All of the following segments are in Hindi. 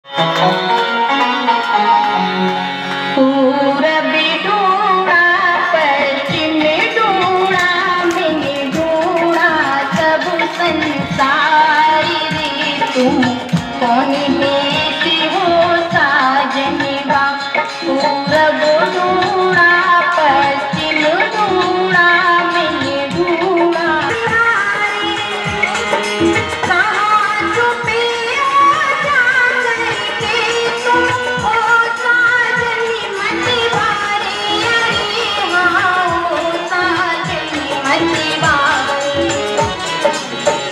पूरब ढूंढा, पश्चिम ढूंढा, मैंने ढूंढा सब संसार रे, तुम कौन देती हो साजनवा। पूरब ढूंढा, पश्चिम ढूंढा, मैंने ढूंढा कहाँ छुपे हो जाकर के तुम, ओ साजनी मत वारे, अरे हाँ ओ साजनी मत वारे।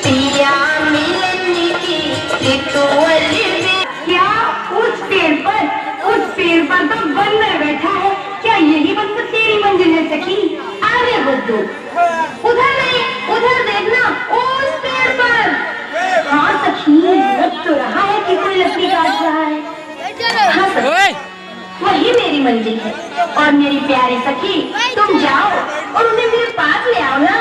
पिया मिलन की रितुअल में, क्या उस पेड़ पर तो बंदर बैठा है, क्या यही बंदर तेरी मंजिल है सखी? अरे बुद्धू, उधर नहीं, उधर देखना, उस पेड़ पर। हाँ सखी, लग तो रहा है कि कोई लकड़ी काट रहा है। हाँ सखी, वही मेरी मंजिल है। और मेरी प्यारी सखी, तुम जाओ और उन्हें मेरे पास ले आओ ना।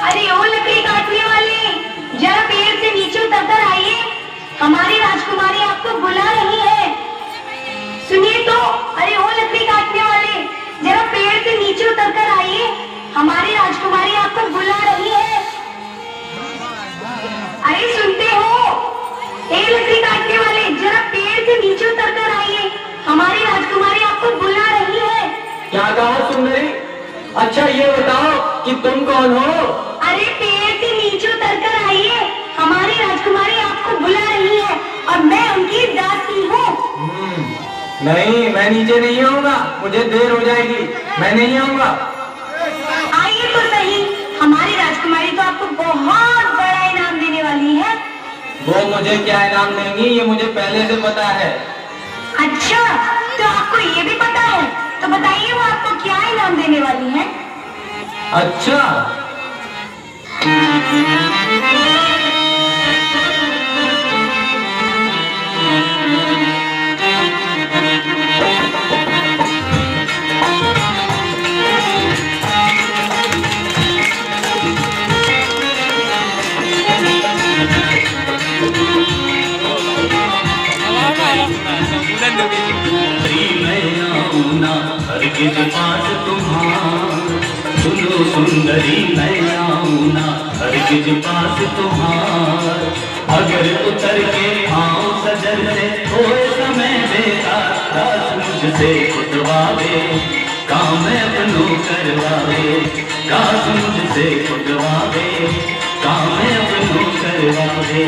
अरे ओ लकड़ी काटने वाले, जरा पेड़ से नीचे उतर कर आइए, हमारी राजकुमारी आपको बुला रही है। सुनिए तो, अरे ओ लकड़ी काटने वाले, जरा पेड़ से नीचे उतर कर आइए, हमारी राजकुमारी आपको बुला रही है। अरे सुनते हो? ए लकड़ी काटने वाले, जरा पेड़ से नीचे उतर कर आइए, हमारी राजकुमारी आपको बुला रही है। क्या कहा सुंदरी? अच्छा ये बताओ कि तुम कौन हो? अरे पेड़ से नीचे उतर कर आइए, हमारी राजकुमारी आपको बुला रही है और मैं उनकी दासी हूँ। नहीं, मैं नीचे नहीं आऊंगा, मुझे देर हो जाएगी, मैं नहीं आऊंगा। आइए तो सही, हमारी राजकुमारी तो आपको बहुत बड़ा इनाम देने वाली है। वो मुझे क्या इनाम देंगी ये मुझे पहले से पता है। अच्छा, तो आपको ये भी पता है? तो बताइए वो आपको क्या इनाम देने वाली है? अच्छा, हरगिज पास तुम्हार, सुनो सुंदरी मैं आऊं ना हरगिज पास तुम्हार। अगर उतर के आऊं सजर से थोड़े समय बेकार, रात मुझसे खुदवावे काम अपनों करवावे, काश मुझसे खुदवावे काम अपनों करवावे।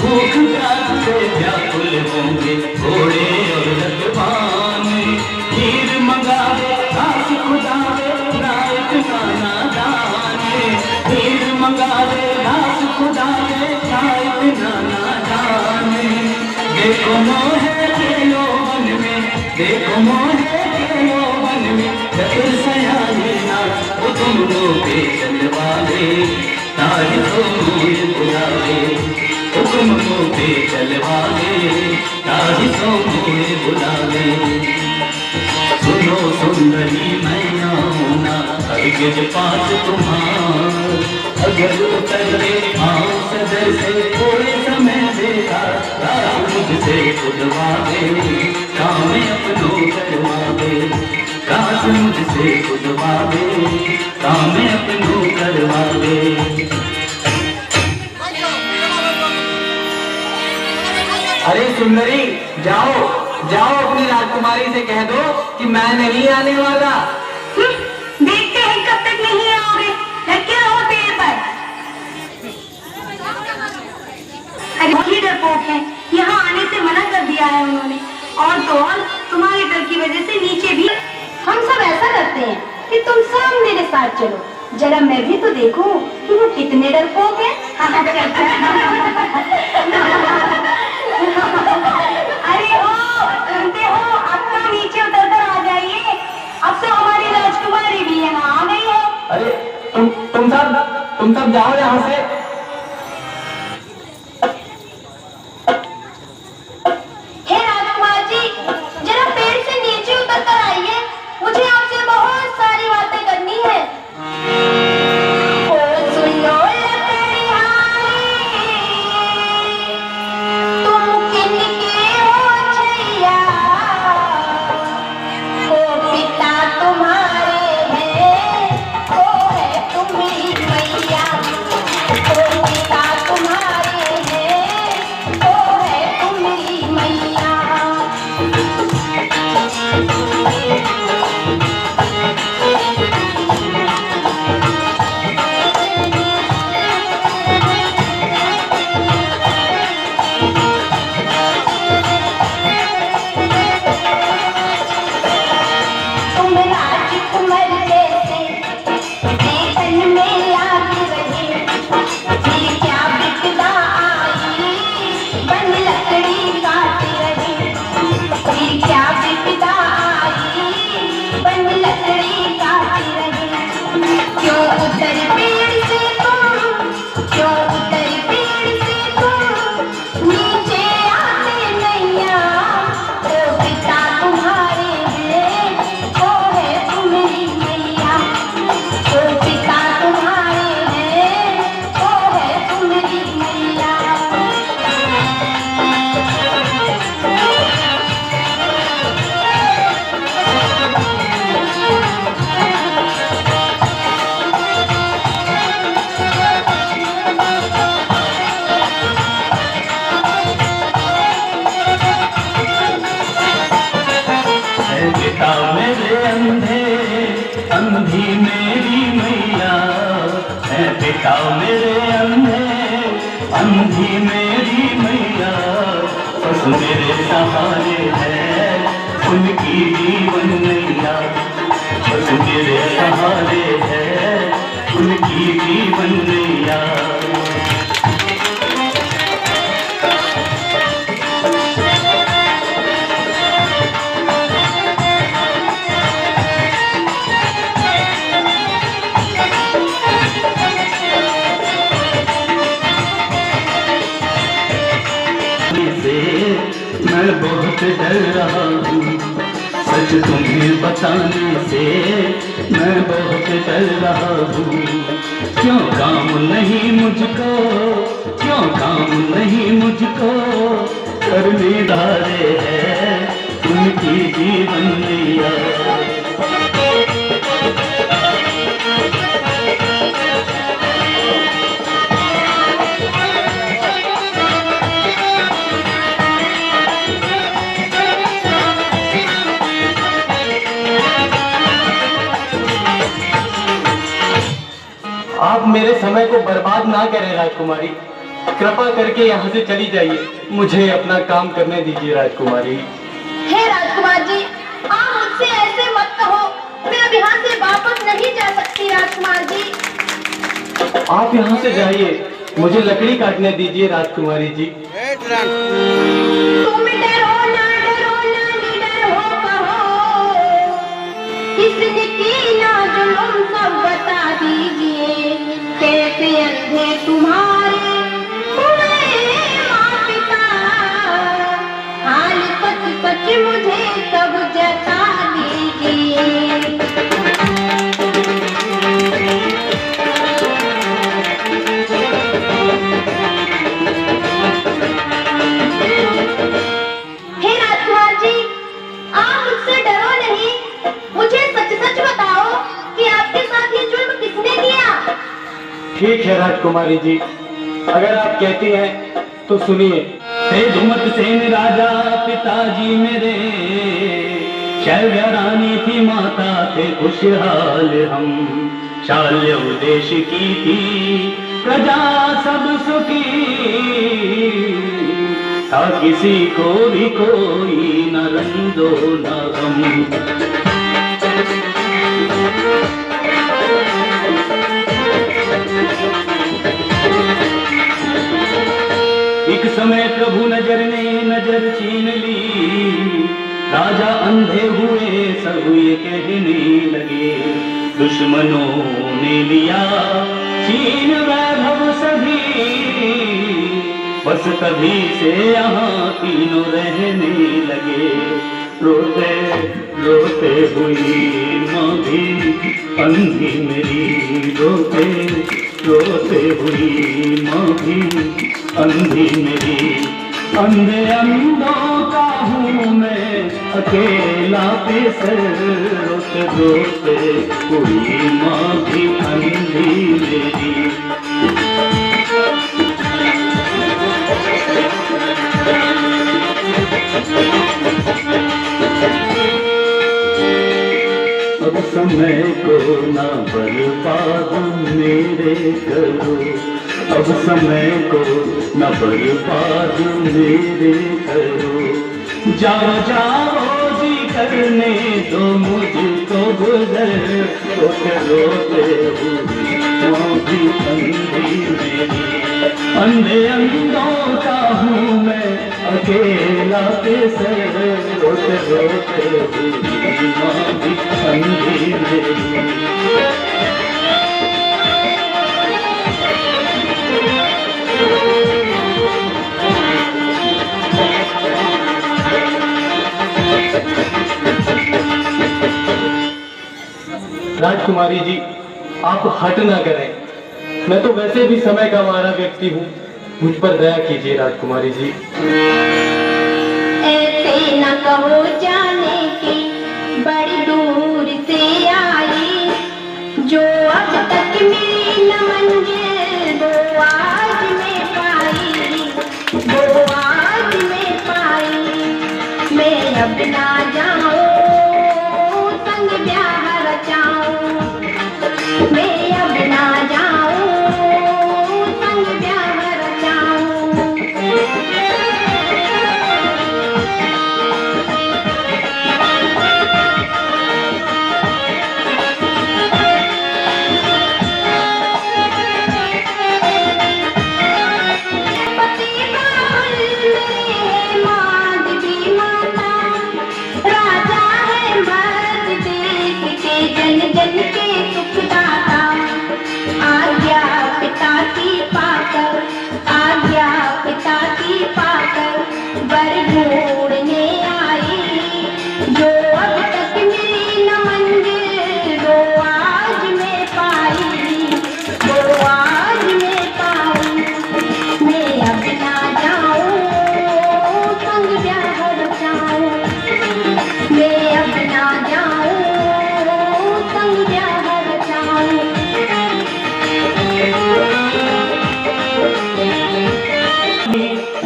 भूख प्यास से व्याकुल होंगे घोड़े और रथवान, हीर मंगावे दास खुदावे नायक नाना दान, हीर मंगावे दास खुदावे नायक नाना दान। देखो मोहे के यौवन में, देखो मोहे के यौवन में, चतुर सयानी नाच वो तुम लोग चलवावे, ताज तो मोर बुलावे तुम मोटे चलवावे, ताज तो मोर बुलावे। सुनो सुंदरी मैं आऊं ना हरगिज पास तुम्हार, अगर उतर के आऊं सदर से थोड़े समय देगा, रात मुझसे खुदवावे काम अपनों करवावे, काश मुझसे खुदवावे काम अपनों करवावे। अरे सुंदरी, जाओ जाओ अपनी राजकुमारी से कह दो कि मैं नहीं आने वाला। देखते हैं कब तक नहीं आओगे, लटके रहो पेड़ पर। अरे वही डरपोक है, साथ चलो, जरा मैं भी तो देखूं कि वो कितने डरपोक हैं। अरे हो, सुनते हो, अब तो नीचे उतर कर आ जाइए, अब तो हमारी राजकुमारी भी यहाँ आ गई है। अरे तुम सब जाओ यहाँ से। हे राजकुमार जी, जरा पेड़ से नीचे उतर कर आइए, मुझे आपसे बहुत सारी बातें करनी है। ओ सुनो लकड़हारे, तुम किनके हो छैया, ओ पिता तुम्हारे हैं, ओ है तुम्हारी मैया, ओ पिता तुम्हारे हैं, ओ है तुम्हारी मैया। तुम राजकुमार जैसे देखन में लाग रहे, फिर क्या बिपदा आई, बन लकड़ी काट रहे, फिर क्या बिपदा आई, बन लकड़ी काट रहे। क्यों उतर पेड़ से तुम, क्यों उतर पेड़ से तुम, नीचे आते नैया, ओ पिता तुम्हारे हैं, ओ है तुम्हारी मैया, ओ पिता तुम्हारे हैं, ओ है तुम्हारी मैया। है पिता मेरे अंधे, अंधी मेरी मैया, है पिता मेरे अंधे, अंधी मेरी मैया, बस मेरे सहारे है उनकी जीवन नैया, बस मेरे सहारे है उनकी जीवन नैया। से मैं बहुत डर रहा हूँ, सच तुम्हें बताने से मैं बहुत डर रहा हूँ। क्यों काम नहीं मुझको, क्यों काम नहीं मुझको, करने दारे है उनकी जीवन लिया। आप मेरे समय को बर्बाद ना करें राजकुमारी, कृपा करके यहाँ से चली जाइए, मुझे अपना काम करने दीजिए राजकुमारी। हे राजकुमार जी, आप मुझसे ऐसे मत कहो, मैं अब यहाँ से वापस नहीं जा सकती राजकुमार जी। आप यहाँ से जाइए, मुझे लकड़ी काटने दीजिए राजकुमारी जी। तुम डरो ना निडर हो कहो, किसने की ना जुल्म सब बता दीजिए, कैसे अंधे तुम्हारे हुए माँ पिता, हाल सच सच मुझे सब जता दीजिए। हे राजकुमार जी, आप मुझसे डरो नहीं, मुझे सच सच बताओ कि आपके साथ ये जुल्म किसने किया। ठीक है राजकुमारी जी, अगर आप कहती हैं तो सुनिए। तेजुमत सेन राजा पिताजी मेरे, शैव्या रानी थी माता थे खुशहाल हम, शाल्य उदेश की थी प्रजा सब सुखी, था किसी को भी कोई न रंजो न गम। एक समय प्रभु नजर ने नजर छीन ली, राजा अंधे हुए सब ये कहने लगे, दुश्मनों ने लिया छीन वैभव सभी, बस तभी से यहाँ तीनों रहने लगे। रोते रोते हुई माँ भी अंधी मेरी, रोते रोते हुई माँ भी अंधी मेरी, अंधे अंधों का हूँ मैं अकेला पेसर, रोते रोते हुई माँ भी अंधी मेरी। अब समय को ना बर्बाद मेरे करो, अब समय को न बर्बाद मेरे करो, जाओ जाओ जी करने दो मुझको गुजर, रोते रोते हुई माँ भी अंधी मेरी, अंधे अंधों का हूँ मैं अकेला पेसर, रोते रोते हुई माँ भी अंधी मेरी। राजकुमारी जी, आप हट ना करें, मैं तो वैसे भी समय का मारा व्यक्ति हूँ, मुझ पर दया कीजिए राजकुमारी जी। ऐसे न कहो जाने की बड़ी दूर से आई, जो अब तक मिली न मंजिल वो आज में पाई, वो आज में पाई। मैं अब ना जाऊं संग ब्याह रचाऊं, मैं अब ना जाऊं संग ब्याह रचाऊं।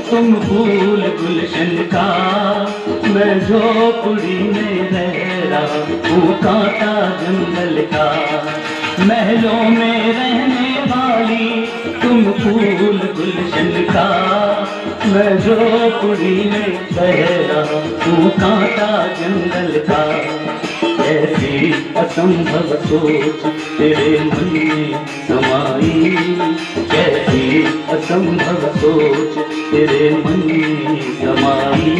तुम फूल गुलशन का, मैं झोपड़ी में रह रहा हूँ कांटा जंगल का, महलों में रहने वाली तुम फूल गुलशन का, मैं झोपड़ी में रह रहा हूँ कांटा जंगल का। ऐसी असंभव सोच तेरे मन में समाई, कैसी असंभव सोच तेरे मन में समाई,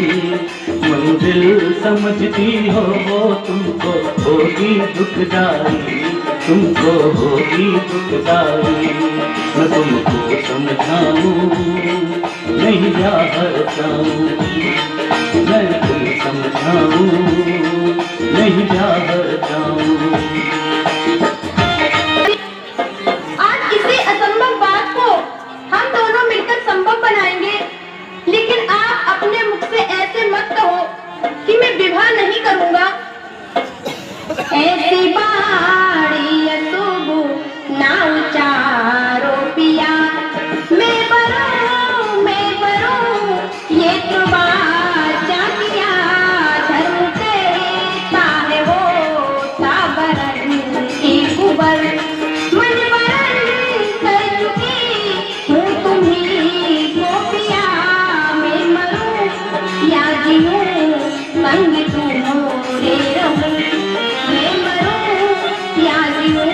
मंजिल समझती हो वो तुमको होगी दुखदाई, तुमको होगी दुखदाई। मैं तुमको समझाऊं नहीं बाहर जाऊं, मैं तुम समझाऊं नहीं बाहर जाऊं। आज इसी असंभव बात को हम दोनों मिलकर संभव बनाएंगे, लेकिन आप अपने मुख से ऐसे मत कहो कि मैं विवाह नहीं करूंगा। ऐसी बाड़ी असुबु ना उचारो पिया, मैं बरूं ये तो बाचा किया, धर्म के ताहे हो ताबरन की कुबर, मन बरन कर चुकी हूँ तुम्ही को पिया, मैं मरूं या जीऊं संग तुम मोरे रहूं, मैं मरूं या जीऊं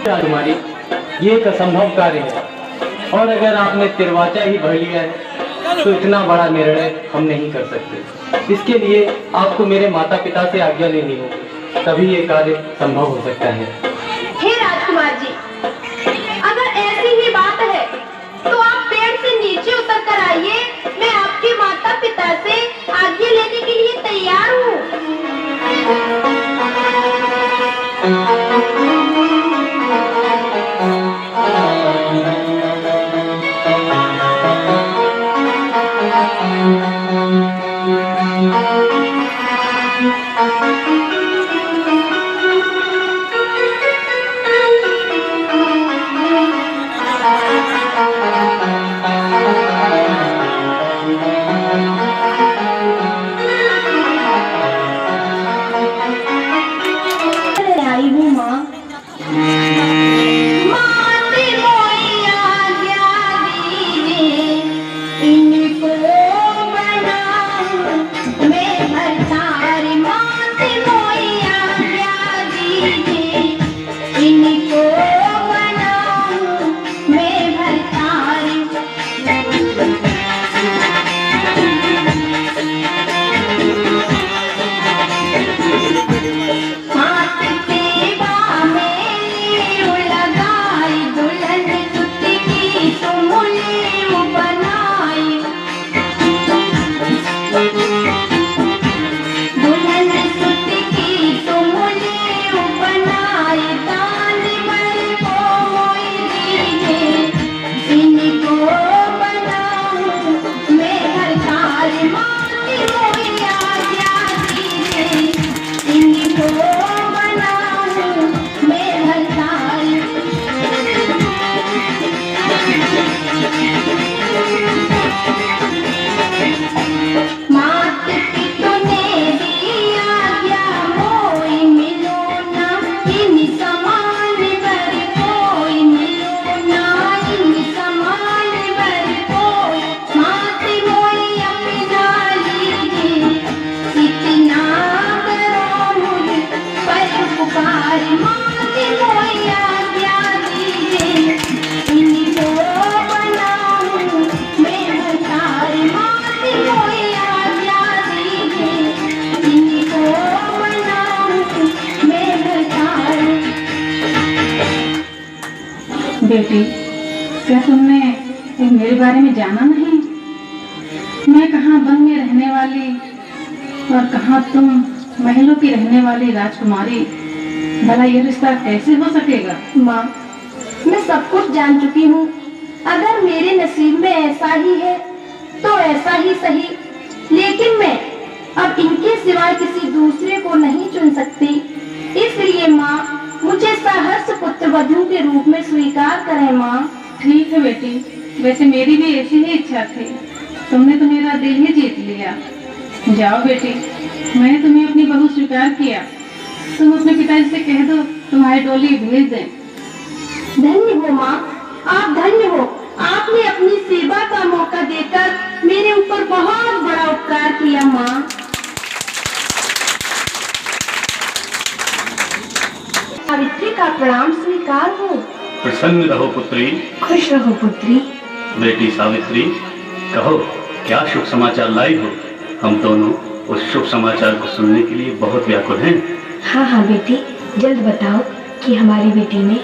राजकुमारी, ये एक असंभव कार्य है और अगर आपने तिरवाचा ही भर लिया है तो इतना बड़ा निर्णय हम नहीं कर सकते। इसके लिए आपको मेरे माता पिता से आज्ञा लेनी होगी, तभी ये कार्य संभव हो सकता है। हे राजकुमार जी, अगर ऐसी ही बात है तो आप पेड़ से नीचे उतर कर आइए। मैं आपके माता पिता से आज्ञा लेने के लिए तैयार हूँ। आई हूँ माँ। माते मोई आज्ञा दीजिए, इनको बनाऊं मैं भरतारी। माते मोई आज्ञा दीजिए, इनको बनाऊं मैं भरतारी। हाथ सेवा में लगाई, दुल्हन सुत की तुमने बनाई। दुल्हन सुत की तुमने बनाई। दान मन को मोई दीजिए, इनको बनाऊं मैं भरतारी। माते मोई आज्ञा दीजिए, इनको बनाऊं मैं भरतारी। मात पिता ने दी आज्ञा, मोई मिलो ना इन समान बर कोई। मिलो ना इन समान बर कोई। मात मोई अपना लीजिए, इतना करो मुझ पर पुकार। मात मोई आज्ञा दीजिए, इनको बनाऊं मैं भरतारी। मात मोई आज्ञा दीजिए, इनको बनाऊं मैं भरतारी। बेटी, क्या तुमने मेरे बारे में जाना नहीं? मैं कहाँ वन में रहने वाली और कहाँ तुम महलों की रहने वाली राजकुमारी। भला ये रिश्ता कैसे हो सकेगा? माँ, मैं सब कुछ जान चुकी हूँ। अगर मेरे नसीब में ऐसा ही है तो ऐसा ही सही, लेकिन मैं अब इनके सिवाय किसी दूसरे को नहीं चुन सकती। इसलिए माँ, मुझे सहर्ष पुत्र वधू के रूप में स्वीकार करें। माँ, ठीक है बेटी, वैसे मेरी भी ऐसी ही इच्छा थी। तुमने तो मेरा दिल ही जीत लिया। जाओ बेटी, मैंने तुम्हें अपनी बहू स्वीकार किया। तुम अपने पिताजी से कह दो तुम्हारी डोली भेज दें। धन्य हो माँ, आप धन्य हो। आपने अपनी सेवा का मौका देकर मेरे ऊपर बहुत बड़ा उपकार किया। माँ, सावित्री का प्रणाम स्वीकार हो। प्रसन्न रहो पुत्री। खुश रहो पुत्री। बेटी सावित्री, कहो क्या शुभ समाचार लाई हो? हम दोनों उस शुभ समाचार को सुनने के लिए बहुत व्याकुल हैं। हाँ हाँ बेटी, जल्द बताओ कि हमारी बेटी ने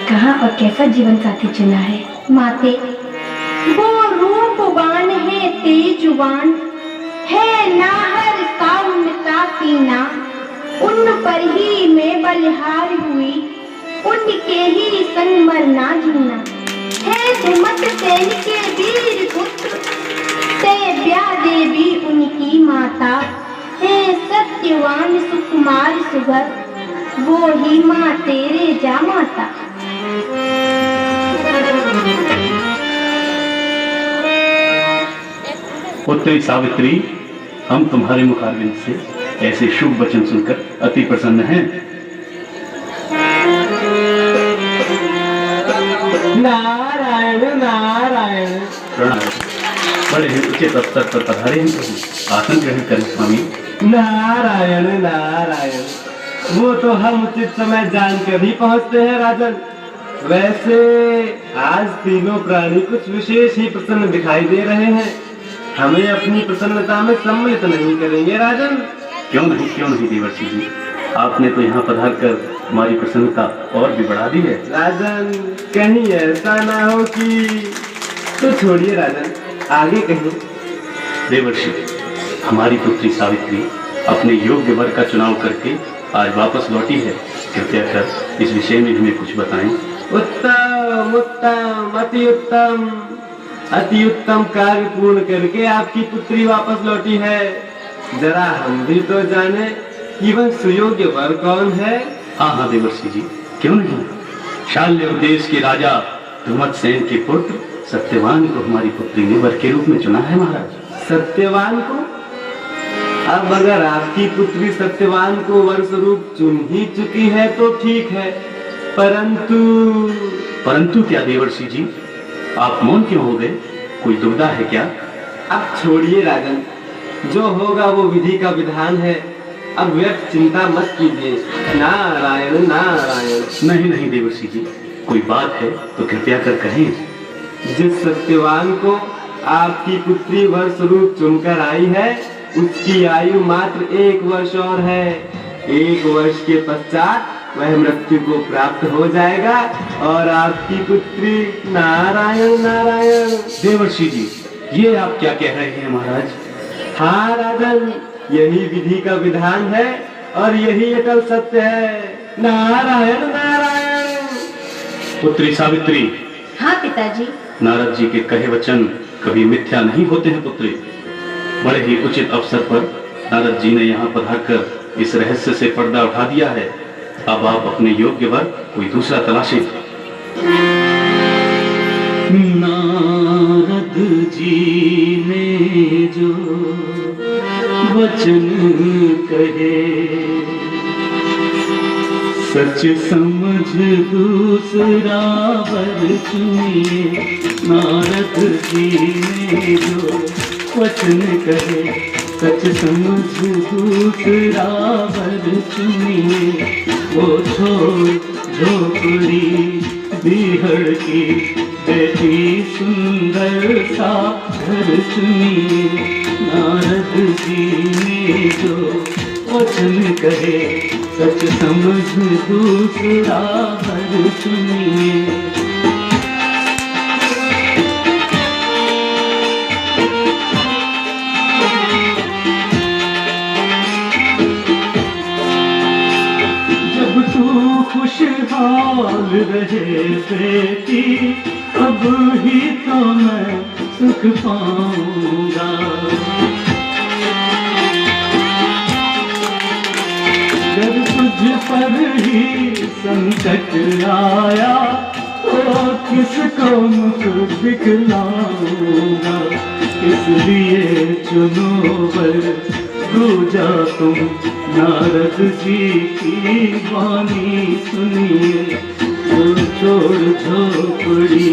कहाँ और कैसा जीवन साथी चुना है। माते, वो रूपवान है तेजवान, है नाहर साउन का सीना। उन पर ही मैं बलिहार हुई, उनके ही संग मरना जीना। है सुमत सेन के वीर पुत्र, सेव्या देवी उनकी माता। है सत्यवान सुकुमार सुगर, वो ही माँ तेरे जा माता। पुत्री सावित्री, हम तुम्हारे मुखारविंद से ऐसे शुभ वचन सुनकर अति प्रसन्न हैं। नारायण नारायण। प्रणाम। बड़े ही उचित अवसर पर पधारे हैं प्रभु। आसन ग्रहण करें स्वामी। नारायण नारायण। वो तो हम उचित समय जानकर ही पहुंचते हैं राजन। वैसे आज तीनों प्राणी कुछ विशेष ही प्रसन्न दिखाई दे रहे हैं। हमें अपनी प्रसन्नता में सम्मिलित नहीं करेंगे राजन? क्यों नहीं देवर्षि जी, आपने तो यहाँ पधार कर हमारी प्रसन्नता और भी बढ़ा दी है। राजन, कहीं ऐसा ना हो कि... तो छोड़िए राजन, आगे कहीं। देवर्षि, हमारी पुत्री सावित्री अपने योग्य वर का चुनाव करके आज वापस लौटी है। कृपया कर इस विषय में हमें कुछ बताएं। उत्तम उत्तम, अति उत्तम कार्य पूर्ण करके आपकी पुत्री वापस लौटी है। जरा हम भी तो जाने कि वह सुयोग्य वर कौन है। हाँ देवर्षि जी, क्यों नहीं। शाल्य देश के राजा धुमतसेन के पुत्र सत्यवान को हमारी पुत्री ने वर के रूप में चुना है महाराज। सत्यवान को? अब अगर आपकी पुत्री सत्यवान को वर स्वरूप चुन ही चुकी है तो ठीक है, परंतु क्या देवर्षि जी, आप मौन क्यों हो गए? कोई दुविधा है क्या? अब छोड़िए राजन, जो होगा वो विधि का विधान है। अब व्यर्थ चिंता मत कीजिए। नारायण नारायण। नहीं देवर्षि जी, कोई बात है तो कृपया कर कहें। जिस सत्यवान को आपकी पुत्री वर स्वरूप चुनकर आई है, उसकी आयु मात्र 1 वर्ष और है। 1 वर्ष के पश्चात वह मृत्यु को प्राप्त हो जाएगा और आपकी पुत्री... नारायण नारायण। देवर्षि जी, ये आप क्या कह रहे हैं महाराज? हाँ राजन, यही विधि का विधान है और यही अटल सत्य है। नारायण नारायण। पुत्री सावित्री। हाँ पिताजी। नारद जी के कहे वचन कभी मिथ्या नहीं होते हैं पुत्री। बड़े ही उचित अवसर पर नारद जी ने यहाँ पधार कर इस रहस्य से पर्दा उठा दिया है। अब आप अपने योग्य वर कोई दूसरा तलाशें। नारद जी ने जो वचन कहे, सच समझ दूसरा वर चुनिए। नारद जी ने जो वचन कहे, सच समझ दूसरा वर चुनिए। वो छोड़ झोपड़ी बिहड़ की बेटी सुंदर सा घर चुनिए। नारद जी ने जो वचन कहे, सच समझ दूसरा वर चुनिए। खुशहाल रहे बेटी, अब ही तो मैं सुख पाऊंगा। जब तुझ पर ही संकट आया तो किसको मुख दिखलाऊंगा। इसलिए चुनो वर दूजा तुम, नारद जी की वाणी सुनिए। तो छोड़ झोपड़ी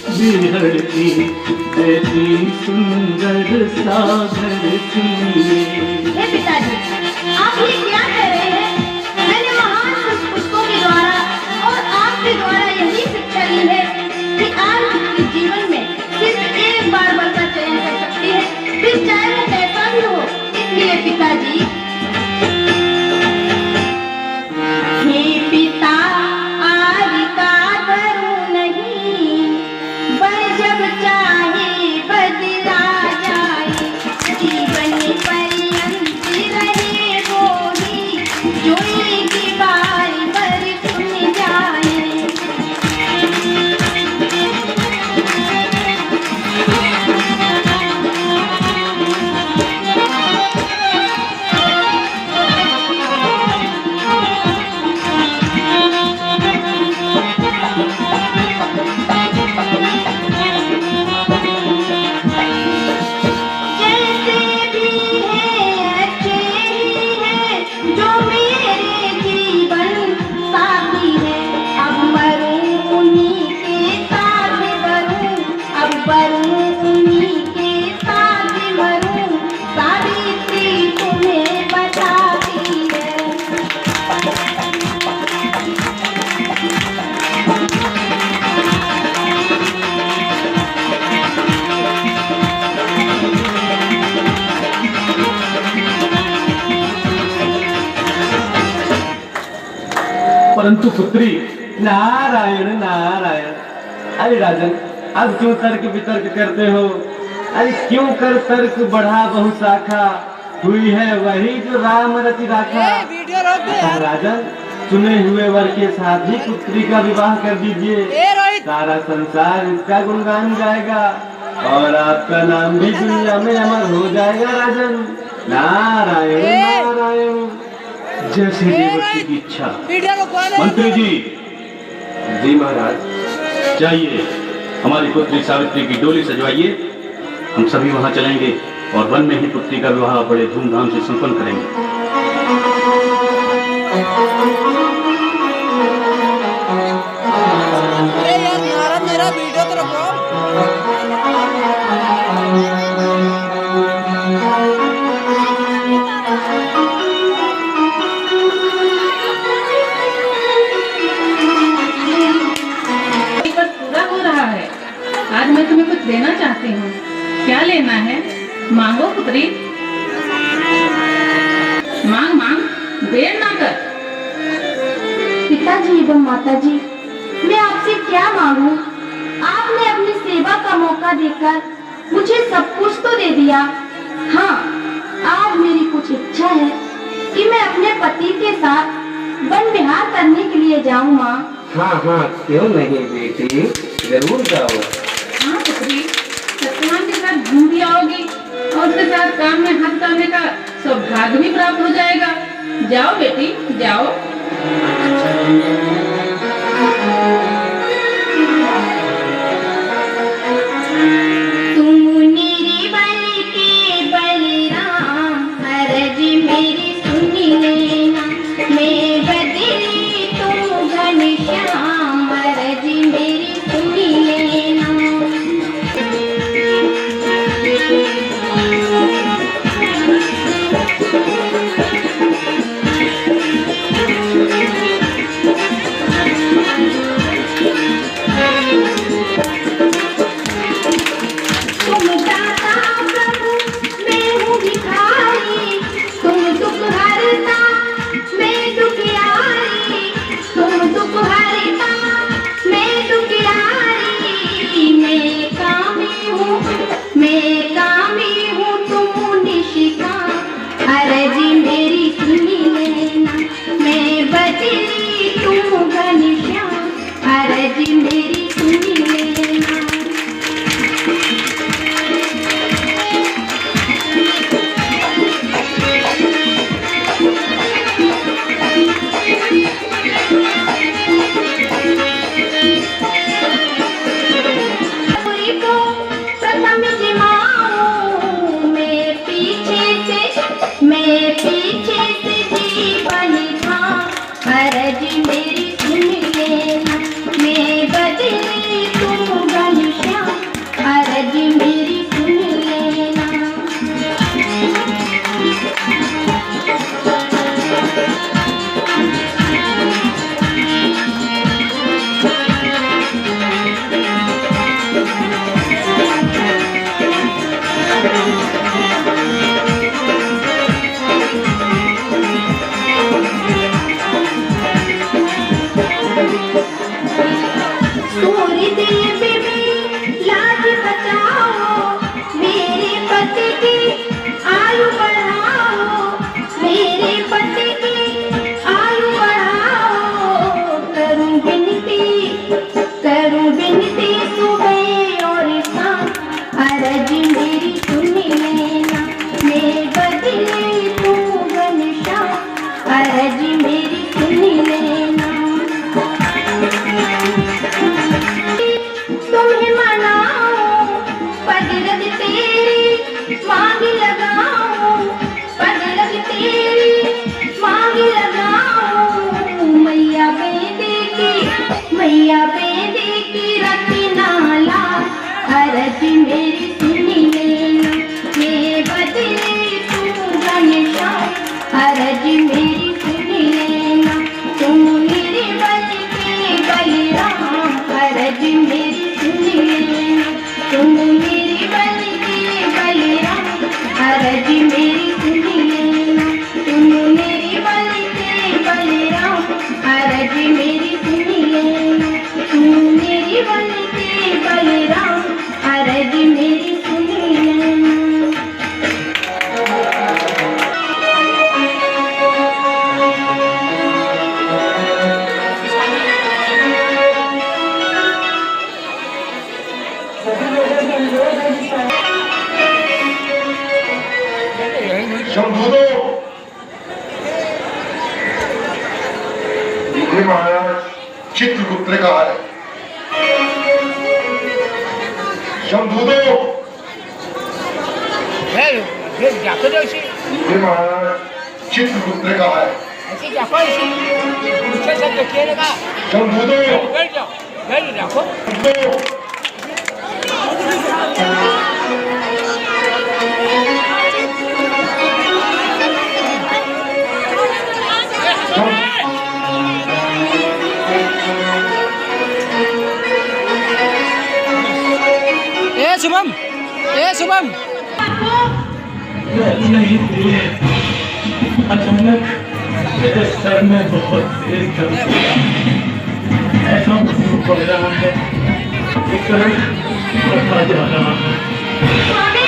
बिहड़ की बेटी सुंदर सागर चुनिए। हे पिताजी, आप ये क्या कह रहे हैं? मैंने महान पुस्तकों के द्वारा और आपके द्वारा यही शिक्षा ली है कि आप इस जीवन में सिर्फ एक बार वर का चयन कर सकती है, फिर चाहे वो कैसा भी हो। इसलिए पिताजी, हे पिता, आज का करूं नहीं, वर जब चाहे बदला जाए। जीवन पर्यंत रहे वो ही, जो एक बार वर चुन जाए। जो मेरे जीवन साथी परंतु पुत्री, नारायण नारायण। अरे राजन, अब क्यों तर्क वितर्क करते हो? अरे क्यों कर तर्क बढ़ा बहु शाखा, हुई है वही जो राम रचि राखा। अतः राजन, चुने हुए वर के साथ ही पुत्री का विवाह कर दीजिए, सारा संसार इसका गुणगान गाएगा और आपका नाम भी दुनिया में अमर हो जाएगा। राजन, नारायण नारायण। जैसे देवर्षि की इच्छा। मंत्री जी। जी महाराज। जाइए, हमारी पुत्री सावित्री की डोली सजवाइए, हम सभी वहां चलेंगे और वन में ही पुत्री का विवाह बड़े धूमधाम से संपन्न करेंगे। मेरा वीडियो तो रखो। पूरा हो रहा है। आज मैं तुम्हें कुछ देना चाहती हूँ। क्या लेना है? मांगो पुत्री, मांग मांग, देर ना कर। पिताजी एवं माताजी, मैं आपसे क्या मांगू? आपने अपनी सेवा का मौका देकर मुझे सब कुछ तो दे दिया। हाँ, आज मेरी कुछ इच्छा है कि मैं अपने पति के साथ वन विहार करने के लिए जाऊँ माँ। हाँ हाँ, क्यों नहीं बेटी, जरूर जाओ। हाँ पुत्री, सत्यवान के साथ घूम भी आओगी और उसके साथ काम में हाथ डालने का सौभाग्य भी प्राप्त हो जाएगा। जाओ बेटी, जाओ। तुम मेरे बल के बलराम, अरज मेरी सुनी लेना। मैं बदली तुम घनश्याम, अरज मेरी सुनी लेना। तुम दाता प्रभु, मैं हूँ भिखारी। तुम दुख हरता, मैं दुखियारी। तुम दुख हरता, मैं दुखियारी। मैं कामी हूँ, तुम निशिकाम, अरज मेरी सुनी लेना। मैं बदली तुम घनश्याम, अरज मेरी सुनी लेना। पूरी को प्रथम जिमाऊं, मैं पीछे से जीवन था, अरज मेरी सुन लेना। मैं बदली तुम घनश्याम, अरज मेरी सुन लेना। सूर्य देव भी लाज बचाओ, मेरे पति की आयु बढ़ाओ। मेरे पति की आयु बढ़ाओ। करूं विनती सुबह और शाम, अरज मेरी सुनी लेना। मैं बदली तू घनश्याम, अरज मेरी सुनी लेना। तुम्हें मनाओ, पगरज तेरी मांग लगाओ। पगरज तेरी मांग लगाओ। मैया बेदे की रत्नाला, अरज मेरी सुनी लेना। मैं बदली तू घनश्याम, अरज मेरी सुनी लेना। तुम मेरे बल के बलराम, अरज मेरी सुनी लेना। तुम मेरे बल के बलराम, अरज मेरी सुनी लेना। तुम मेरे बल के बलराम, अरज ये महाराज चित्रगुप्त ने कहा है। शंभूदो ये महाराज चित्रगुप्त ने कहा है। शंभूदो शुभम शुभम नहीं दिए, अचानक मेरे सर में बहुत तेज दर्द हुआ। ऐसा महसूस हो रहा है कि करंट बढ़ता जा रहा है। स्वामी,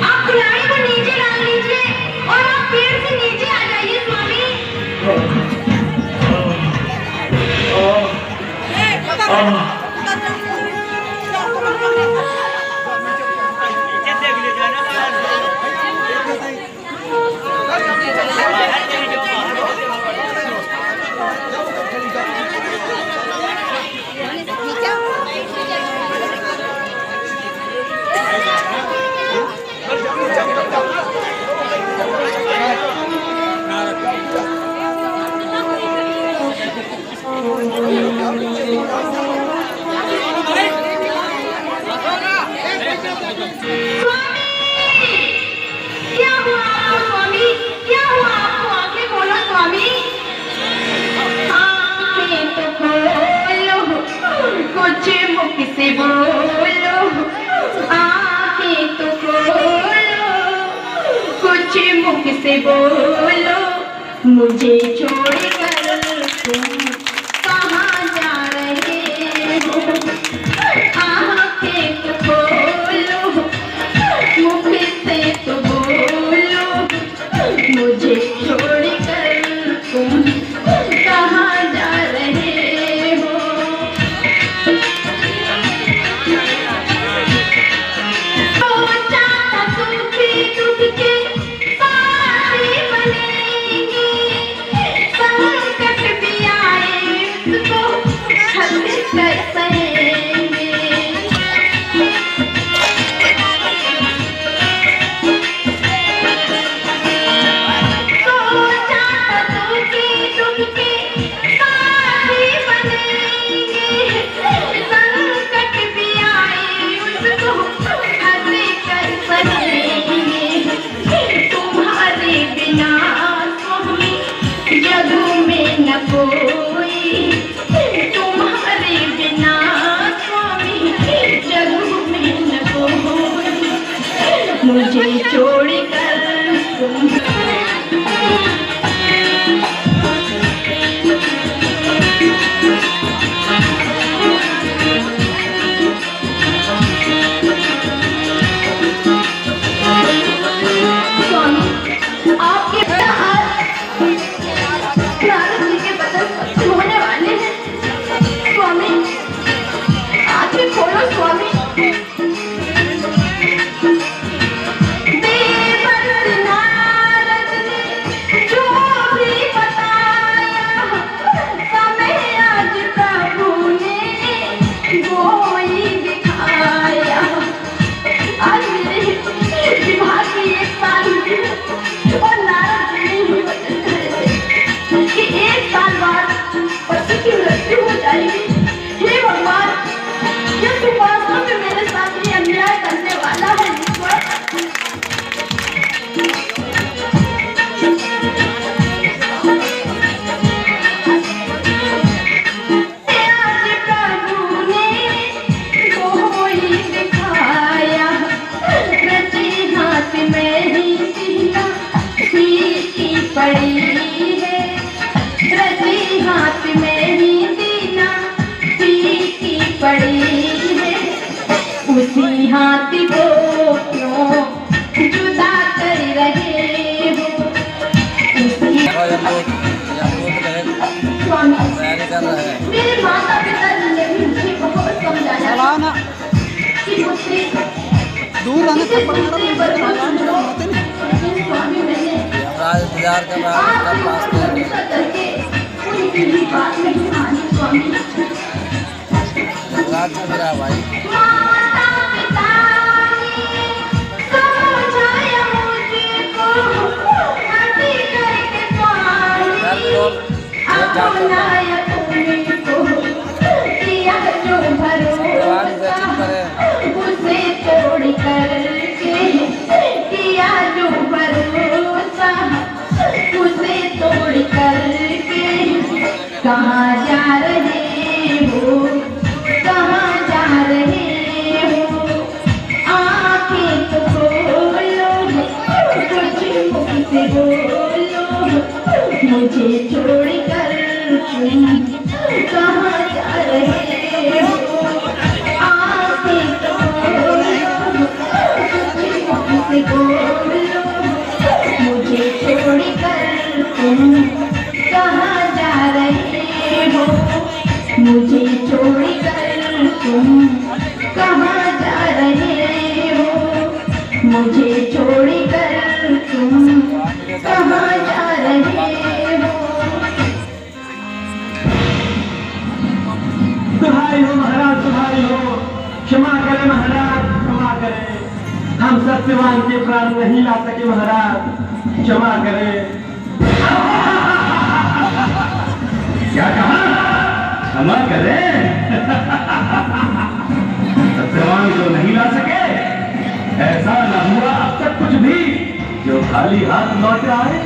आप खिलाड़ी को नीचे डाल लीजिए और आप पेड़ से नीचे आ जाइए स्वामी। क्या हुआ आपको स्वामी? क्या हुआ आपको? आंखें खोलो स्वामी। आंखें तो खोलो, कुछ मुख से बोलो। आंखें तो खोलो, कुछ मुख से बोलो। मुझे छोड़कर तुम कहाँ जा रहे हो? आंखें तो खोलो, मुख से तो बोलो। मुझे छोड़कर तुम कहाँ जा रहे हो? सोचा था सुखी दुख के साथी बनेंगे, संकट भी आए उसको हंस कर सहेंगे। सोचा था सुखी दुख के साथी बनेंगे, संकट भी आए उसको हंस कर सहेंगे। तुम्हारे बिना स्वामी जग में न कोई, तुम्हारे बिना स्वामी जग में न कोई। मुझे छोड़कर तुम स्वामी, आपके नारद जी के बदन स्वस्थ होने वाले हैं। स्वामी, आंखें खोलो स्वामी। देवर्षि नारद ने जो भी बताया, समय आज प्रभु ने वो ही दिखाया। आज मेरे विवाह की 1 साल हुई है और नारद जी ने ही वचन करे थे कि 1 साल बाद पति की मृत्यु हो जाएगी। हे भगवान, यह तुम वास्तव में मेरे साथ ये अन्याय करने वाला है ईश्वर। आज प्रभु ने वो ही दिखाया, रची हाथ में ही सीना फीकी पड़ी है। रची हाथ में ही सीना फीकी पड़ी है। उसी हाथ को क्यों जुदा कर रहे हो? उसी स्वामी, मेरे माता पिता ने भी मुझे बहुत समझाया कि पुत्री दूर आने इसे पुत्री बर्बाद समझो। लेकिन स्वामी, मैंने इंतजार कर रहा है, आज भी उनका भरोसा करके उनकी ही बात में क्या भाई? माता पिता ने समझाया मुझको, हंसी करके स्वामी अपनाया तुमको, किया जो भरोसा उसे तोड़ करके, किया जो भरोसा उसे तोड़ करके, कहाँ जा रहे हो, कहाँ जा रहे हो, आँखें तो खोलो, कुछ मुँह से बोलो, मुझे छोड़कर तुम कहाँ जा रहे हो, आँखें तो खोलो, कुछ मुँह से बोलो, मुझे छोड़कर तुम कहाँ जा रहे हो, मुझे छोड़कर तुम कहाँ जा रहे हो, मुझे छोड़कर तुम कहाँ जा रहे हो। सुधारी हो महाराज, सुधारी हो, क्षमा करें महाराज, क्षमा करें, हम सत्यवान के प्राण नहीं ला सके महाराज, क्षमा करें। क्या कहा? क्षमा करें? सत्यवान को नहीं ला सके? ऐसा न हुआ अब तक कुछ भी जो खाली हाथ लौट आए?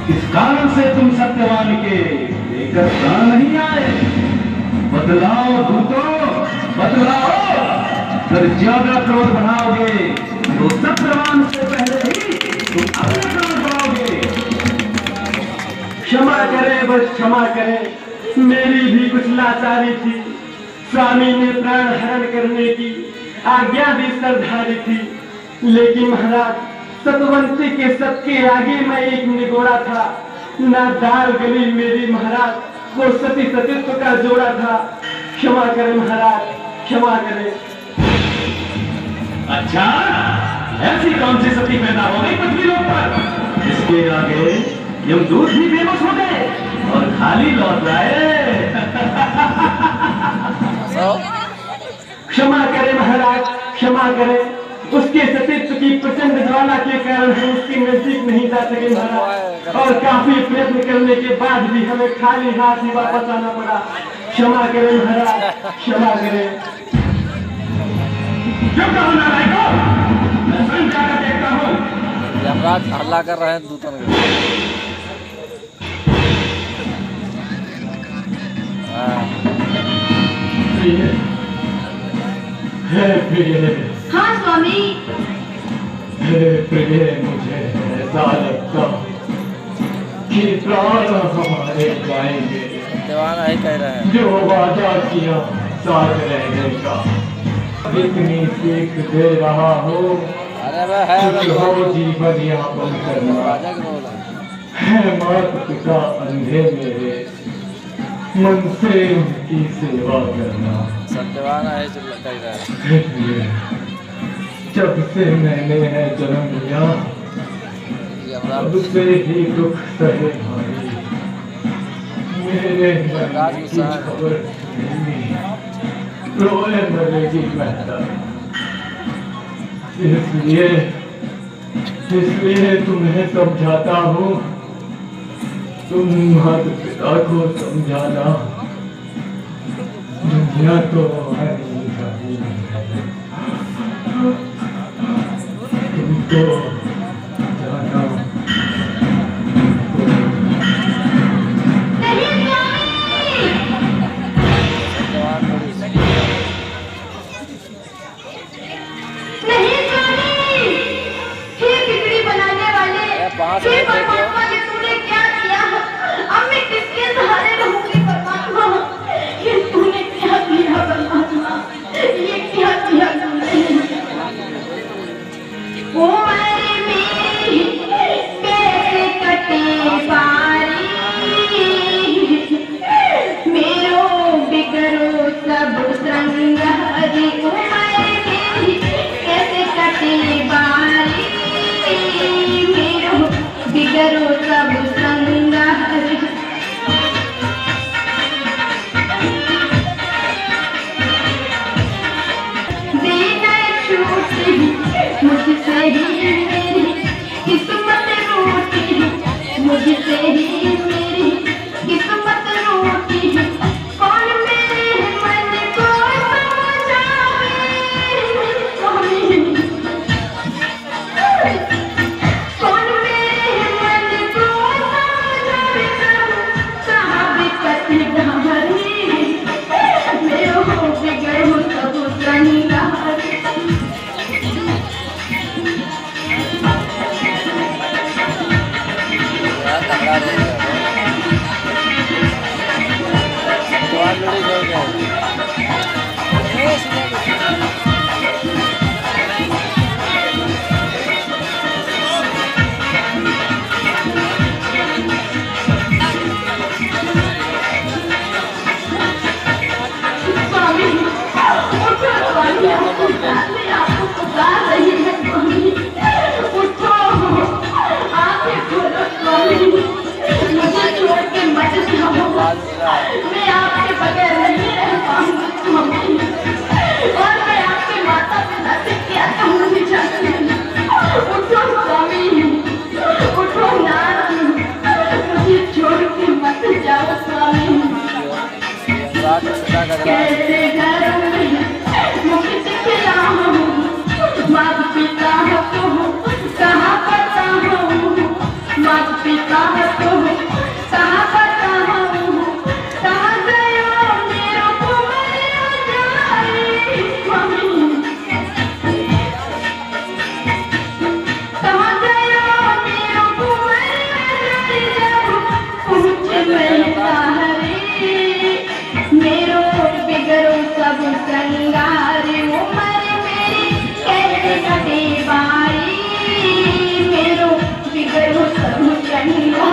इस कारण से तुम सत्यवान के लेकर प्राण नहीं आए? बदलाओ दूतों, बदलाओ। अगर ज्यादा क्रोध बढ़ाओगे तो सत्यवान से पहले ही तुम अपने प्राण पाओगे। क्षमा करें, बस क्षमा करें, मेरी भी कुछ लाचारी थी, स्वामी ने प्राण हरण करने की आज्ञा भी सरधारी थी, लेकिन महाराज सतवंती के सत के आगे मैं एक निगोड़ा था, ना दाल गली मेरी महाराज, वो सती सतीत्व का जोड़ा था, क्षमा करें महाराज, क्षमा करें। अच्छा, ऐसी कौन सी सती पैदा हो गई पृथ्वी लोक पर इसके आगे यमदूत भी बेबस हो गए और खाली लौट आए? क्षमा करें महाराज, क्षमा करें, उसके सतीत्व की प्रचंड ज्वाला के कारण हम उसके नजदीक नहीं जा सके महाराज, और काफी प्रयत्न करने के बाद भी हमें खाली हाथ ही वापस आना पड़ा। क्षमा करें महाराज, क्षमा करें। क्यों कहो नालायकों? मैं स्वयं जाकर देखता हूँ। यमराज हल्ला कर रहे हैं दूतों के। हे प्रिय, हाँ स्वामी, हे प्रिय, मुझे ऐसा लगता कि प्राण हमारे जाएंगे। सत्यवान यही कह रहे हैं। जो वादा किया साथ रहने का, इतनी सीख दे रहा हो, अरे वह है हो जीवन यापन करना राजा के बोला है, माता पिता अंधे मेरे, मन से उनकी सेवा करना। सत्यवान है कह रहे हैं। जब से मैंने है जन्म लिया, तब से ही दुख सहे भाई, मेरे मन की खबर नहीं, रोए मरेगी बेहतर। इसलिए तुम्हें समझाता हूँ, तुम माता पिता को समझाना, दुनिया तो हमारी नहीं है, तुमको जाना। सत्यवान पुलिस नहीं स्वामी, हे बिगड़ी बनाने वाले, पाँच हे मिनट देखो। परमात्मा, ये तूने क्या किया? अब मैं किसके सहारे रहूंगी परमात्मा? ये तूने क्या किया परमात्मा? ये क्या किया तूने? ओ मेरे मैं आपके बगैर नहीं रह पाऊंगी स्वामी, और मैं आपके माता पिता से क्या कहूँगी जानती हैं? उठो स्वामी, उठो नाथ, मुझे छोड़ के मत जाओ स्वामी। कैसे घर में मुक्त खिलाऊं, माता पिता को कहाँ पता हूँ, माता पिता को कहाँ पता हूँ, कहाँ गयो मेरो कुमारिया जाए स्वामी, कहाँ गयो मेरो कुमारिया जाए, जब पूछ मैं मेरो बिगड़ो सब श्रृंगार, उमर मेरी कैसे कटे बारी, मेरो बिगड़ो सब श्रृंगार।